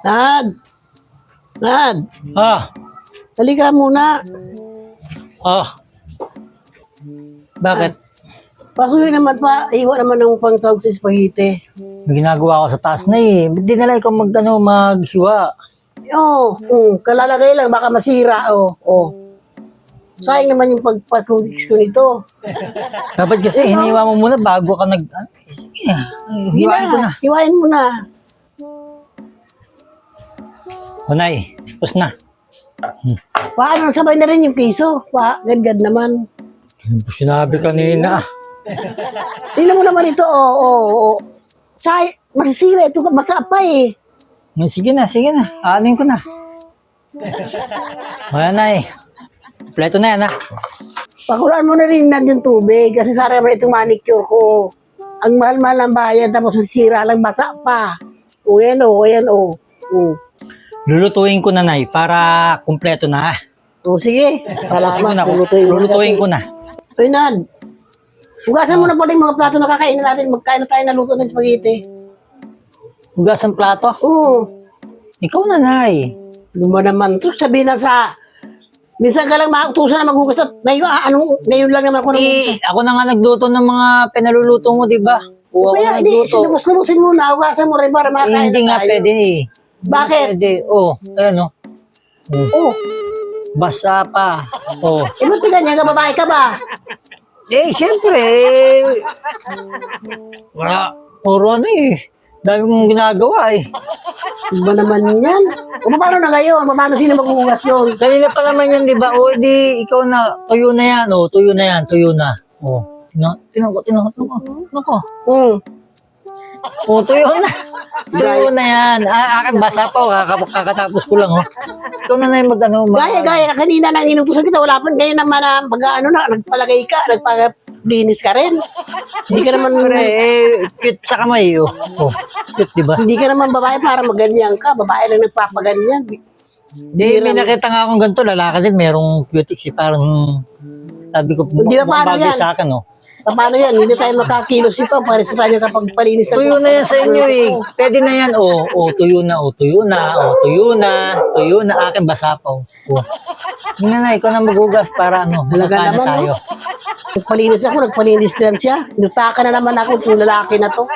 Nad! Nad! Ah, Halika muna. bakit? Pasukin naman pa. Iwan naman ng pangsahog sa spaghetti. May ginagawa ko sa taas na eh. Ba't di na lang ikaw maghiwa? Kalalagay lang. Baka masira. Sayang naman yung pagpakulis ko nito. Dapat kasi hiniwa mo muna bago ka sige, hiwain ko na. Hiwain mo na. Hunay, tapos na. Paano? Sabay na rin yung piso. Gad-gad naman. Ano ba sinabi kanina? Tingnan mo naman ito. Masisira. Ito basa pa eh. Sige na. Aanin ko na. Wala na eh. Kompleto na yan ha. Pakulaan mo na rin na yung tubig kasi sarap na itong manicure ko. Ang mahal-mahal ang bayan tapos masira lang basa pa. Ayan. Lulutuin ko na, Nay, para kompleto na. Sige. Salamat. Lulutuin ko na. Uy, Nad. Hugasan mo na pala yung mga plato na kakainin natin. Magkain na tayo na luto ng spaghetti. Hugas ang plato? Oo. Ikaw na, Nay. Luma naman. Sabihin na minsan ka lang mautusan na maghugas at ngayon lang naman ako naghugas. Ako na nga nagluto ng mga pinaluluto mo, di ba? Ako Kaya nagluto. lubos-lubosin mo na. Hugasan mo rin para makakain Hindi na nga tayo. pwede eh. Bakit? Pwede. Ayan o. Basa pa. Ba't ganyan ka? Babae ka ba? Siyempre. Wala. Puro eh. Dami mong ginagawa eh. Iba naman yan. Paano na ngayon? Paano sino maghuhugas yun? Kanina pa naman yan, di ba? Di ikaw na. Tuyo na yan. Tuyo na. Tinan ko. Nako. Tuyo na. Tuyo na yan. Akin basa pa. Kakatapos ko lang. Ikaw na yung Gaya. Kanina nang inutusan kita. Wala pa. Ngayon naman nagpalagay ka. Nagpalinis ka rin. Hindi ka naman... cute sa kamay. Cute, di ba? Hindi ka naman babae para maganyan ka. Babae lang nagpapaganyan. May nakita nga akong ganito. Lalaki din. Merong cutie. Parang sabi ko, Hindi ba paano bagay yan? sa akin. Paano yan? Hindi tayo makakilos ito. Para sa tayo kapag palinis Tuyo na yan sa inyo eh. Pwede na yan. Tuyo na. Akin basa pa. Hindi na, ikaw na maghugas para Halaga makakain na naman, tayo. Nagpalinis ako. Nagpalinis din siya. Nutaka na naman ako. Yung lalaki na to.